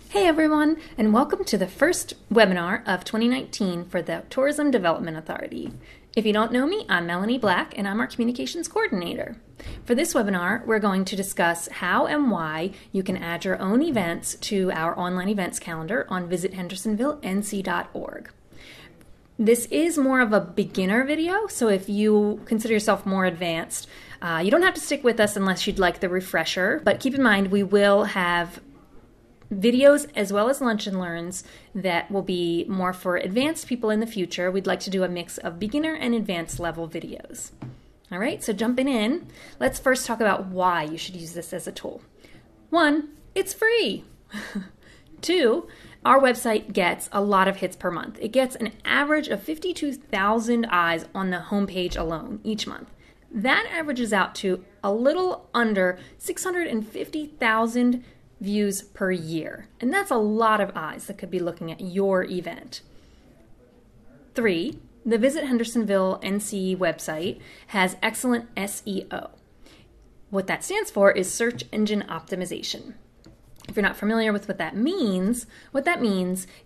Hey everyone, and welcome to the first webinar of 2019 for the Tourism Development Authority. If you don't know me, I'm Melanie Black and I'm our Communications Coordinator. For this webinar, we're going to discuss how and why you can add your own events to our online events calendar on visithendersonvillenc.org. This is more of a beginner video, so if you consider yourself more advanced, you don't have to stick with us unless you'd like the refresher, but keep in mind we will have videos as well as lunch and learns that will be more for advanced people in the future. We'd like to do a mix of beginner and advanced level videos. All right, so jumping in, let's first talk about why you should use this as a tool. 1, it's free. 2, our website gets a lot of hits per month. It gets an average of 52,000 eyes on the homepage alone each month. That averages out to a little under 650,000 views per year. And that's a lot of eyes that could be looking at your event. 3, the Visit Hendersonville NC website has excellent SEO. What that stands for is search engine optimization. If you're not familiar with what that means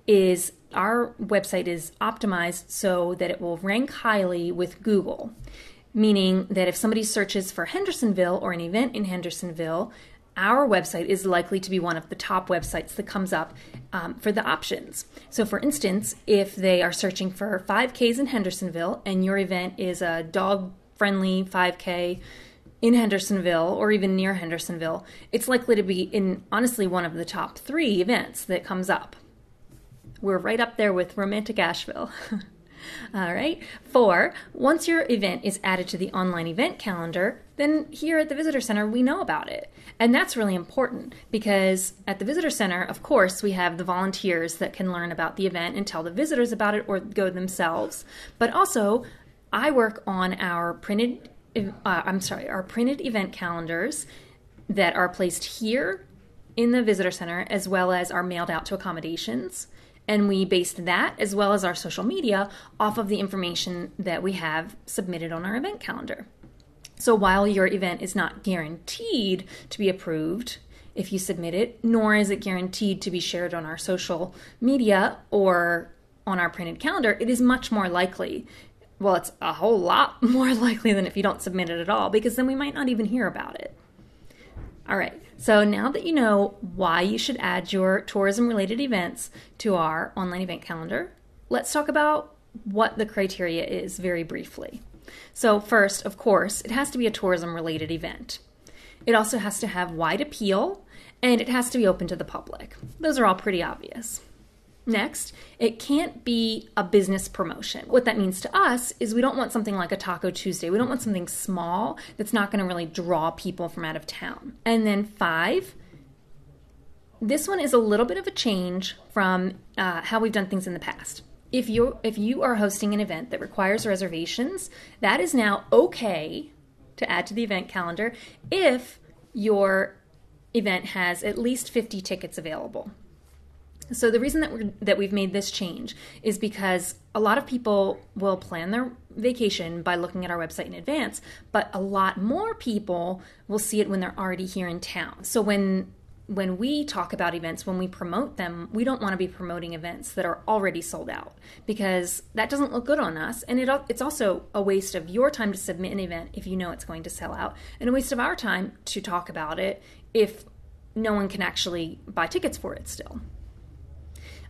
is our website is optimized so that it will rank highly with Google, meaning that if somebody searches for Hendersonville or an event in Hendersonville, our website is likely to be one of the top websites that comes up for the options. So for instance, if they are searching for 5Ks in Hendersonville and your event is a dog-friendly 5K in Hendersonville or even near Hendersonville, it's likely to be in honestly one of the top 3 events that comes up. We're right up there with Romantic Asheville. All right. 4, once your event is added to the online event calendar, then here at the Visitor Center, we know about it. And that's really important because at the Visitor Center, of course, we have the volunteers that can learn about the event and tell the visitors about it or go themselves. But also, I work on our printed event calendars that are placed here in the Visitor Center as well as are mailed out to accommodations. And we based that, as well as our social media, off of the information that we have submitted on our event calendar. So while your event is not guaranteed to be approved if you submit it, nor is it guaranteed to be shared on our social media or on our printed calendar, it is much more likely. Well, it's a whole lot more likely than if you don't submit it at all, because then we might not even hear about it. All right, so now that you know why you should add your tourism-related events to our online event calendar, let's talk about what the criteria is very briefly. So first, of course, it has to be a tourism-related event. It also has to have wide appeal, and it has to be open to the public. Those are all pretty obvious. Next, it can't be a business promotion. What that means to us is we don't want something like a Taco Tuesday. We don't want something small that's not going to really draw people from out of town. And then 5, this one is a little bit of a change from how we've done things in the past. If you are hosting an event that requires reservations, that is now okay to add to the event calendar if your event has at least 50 tickets available. So the reason that we've made this change is because a lot of people will plan their vacation by looking at our website in advance, but a lot more people will see it when they're already here in town. So when we talk about events, when we promote them, we don't want to be promoting events that are already sold out because that doesn't look good on us. And it's also a waste of your time to submit an event if you know it's going to sell out, and a waste of our time to talk about it if no one can actually buy tickets for it still.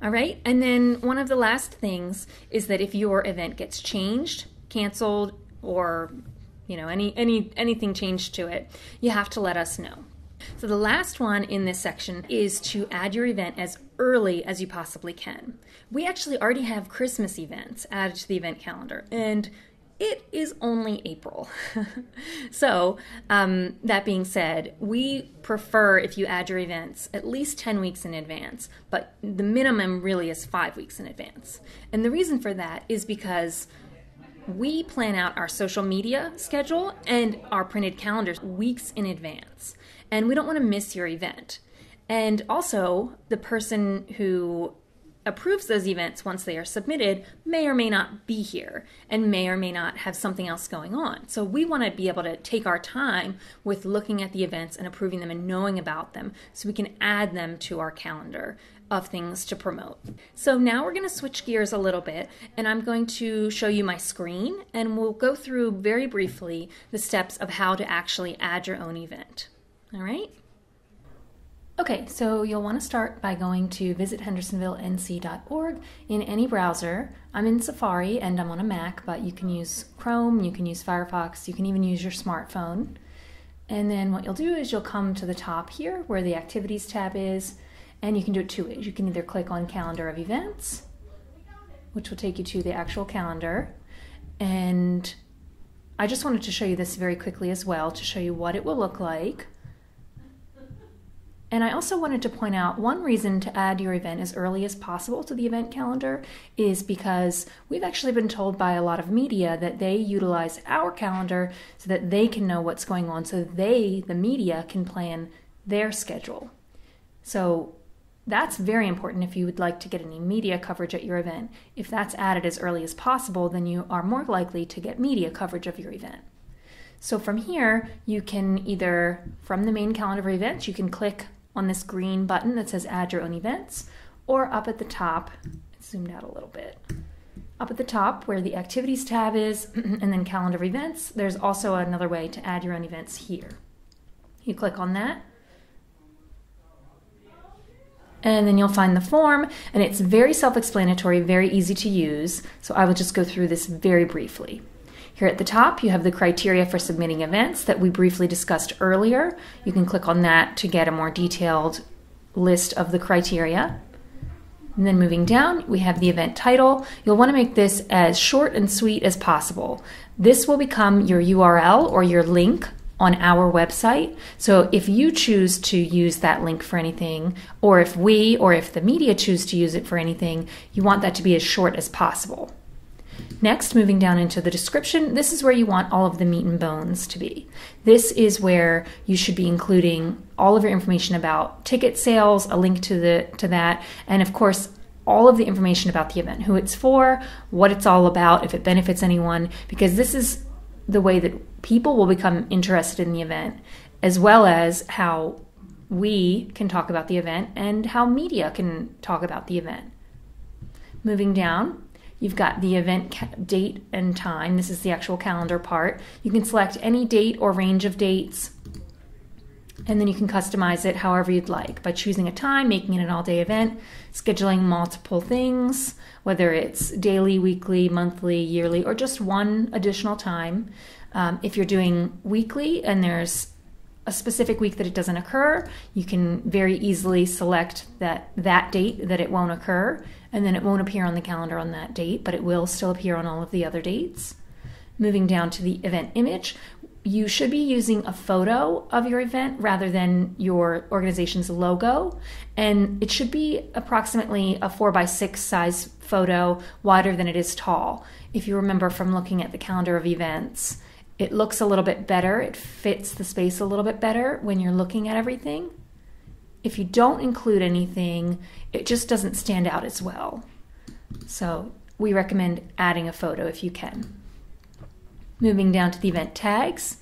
All right, and then one of the last things is that if your event gets changed, canceled, or anything changed to it, you have to let us know. So the last one in this section is to add your event as early as you possibly can. We actually already have Christmas events added to the event calendar, and it is only April. So that being said, we prefer if you add your events at least 10 weeks in advance, but the minimum really is 5 weeks in advance. And the reason for that is because we plan out our social media schedule and our printed calendars weeks in advance, and we don't want to miss your event. And also, the person who approves those events once they are submitted may or may not be here and may or may not have something else going on. So we want to be able to take our time with looking at the events and approving them and knowing about them so we can add them to our calendar of things to promote. So now we're going to switch gears a little bit, and I'm going to show you my screen, and we'll go through very briefly the steps of how to actually add your own event. All right? Okay, so you'll want to start by going to visithendersonvillenc.org in any browser. I'm in Safari and I'm on a Mac, but you can use Chrome, you can use Firefox, you can even use your smartphone. And then what you'll do is you'll come to the top here where the Activities tab is, and you can do it two ways. You can either click on Calendar of Events, which will take you to the actual calendar. And I just wanted to show you this very quickly as well to show you what it will look like. And I also wanted to point out one reason to add your event as early as possible to the event calendar is because we've actually been told by a lot of media that they utilize our calendar so that they can know what's going on, so they, the media, can plan their schedule. So that's very important if you would like to get any media coverage at your event. If that's added as early as possible, then you are more likely to get media coverage of your event. So from here, you can either, from the main calendar of events, you can click on this green button that says Add Your Own Events, or up at the top, zoomed out a little bit, up at the top where the Activities tab is, and then Calendar of Events, there's also another way to add your own events here. You click on that, and then you'll find the form, and it's very self-explanatory, very easy to use, so I will just go through this very briefly. Here at the top, you have the criteria for submitting events that we briefly discussed earlier. You can click on that to get a more detailed list of the criteria. And then moving down, we have the event title. You'll want to make this as short and sweet as possible. This will become your URL or your link on our website. So if you choose to use that link for anything, or if we or if the media choose to use it for anything, you want that to be as short as possible. Next, moving down into the description, this is where you want all of the meat and bones to be. This is where you should be including all of your information about ticket sales, a link to that, and of course, all of the information about the event, who it's for, what it's all about, if it benefits anyone, because this is the way that people will become interested in the event, as well as how we can talk about the event and how media can talk about the event. Moving down, you've got the event date and time. This is the actual calendar part. You can select any date or range of dates, and then you can customize it however you'd like by choosing a time, making it an all-day event, scheduling multiple things, whether it's daily, weekly, monthly, yearly, or just one additional time. If you're doing weekly and there's a specific week that it doesn't occur, you can very easily select that date that it won't occur, and then it won't appear on the calendar on that date, but it will still appear on all of the other dates. Moving down to the event image, you should be using a photo of your event rather than your organization's logo, and it should be approximately a 4x6 size photo, wider than it is tall. If you remember from looking at the calendar of events, it looks a little bit better, it fits the space a little bit better when you're looking at everything. If you don't include anything, it just doesn't stand out as well. So we recommend adding a photo if you can. Moving down to the event tags.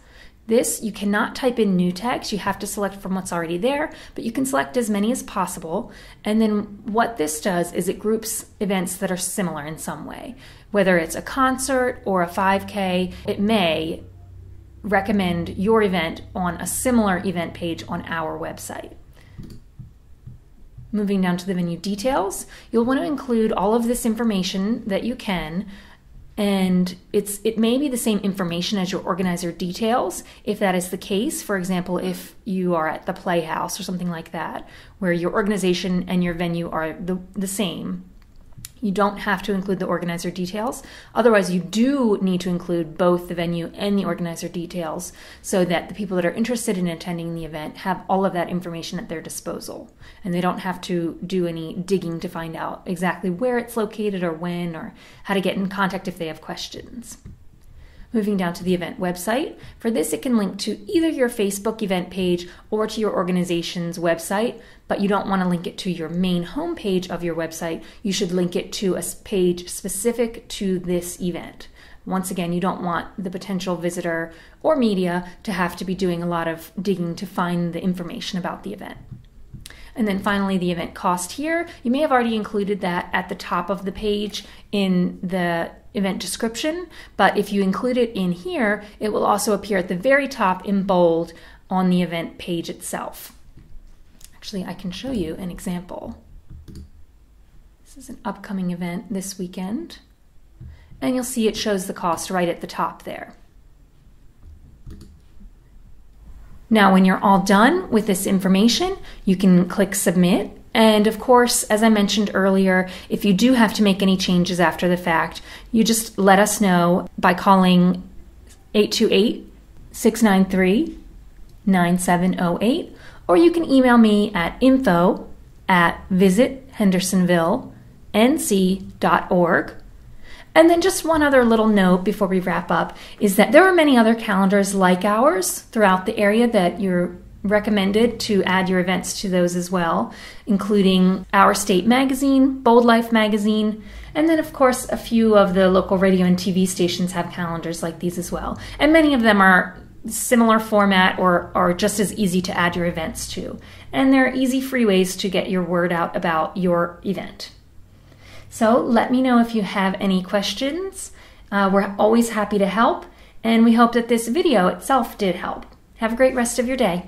This, you cannot type in new tags. You have to select from what's already there, but you can select as many as possible. And then what this does is it groups events that are similar in some way. Whether it's a concert or a 5K, it may recommend your event on a similar event page on our website. Moving down to the venue details, you'll want to include all of this information that you can, and it may be the same information as your organizer details. If that is the case, for example, if you are at the Playhouse or something like that, where your organization and your venue are the same, you don't have to include the organizer details. Otherwise, you do need to include both the venue and the organizer details so that the people that are interested in attending the event have all of that information at their disposal. And they don't have to do any digging to find out exactly where it's located or when or how to get in contact if they have questions. Moving down to the event website. For this, it can link to either your Facebook event page or to your organization's website, but you don't want to link it to your main homepage of your website. You should link it to a page specific to this event. Once again, you don't want the potential visitor or media to have to be doing a lot of digging to find the information about the event. And then finally, the event cost here. You may have already included that at the top of the page in the event description, but if you include it in here, it will also appear at the very top in bold on the event page itself. Actually, I can show you an example. This is an upcoming event this weekend, and you'll see it shows the cost right at the top there. Now, when you're all done with this information, you can click Submit. And of course, as I mentioned earlier, if you do have to make any changes after the fact, you just let us know by calling 828-693-9708, or you can email me at info@visithendersonvillenc.org. And then just one other little note before we wrap up is that there are many other calendars like ours throughout the area that you're recommended to add your events to those as well, including Our State Magazine, Bold Life Magazine, and then of course a few of the local radio and TV stations have calendars like these as well. And many of them are similar format or are just as easy to add your events to. And they're easy, free ways to get your word out about your event. So let me know if you have any questions. We're always happy to help, and we hope that this video itself did help. Have a great rest of your day.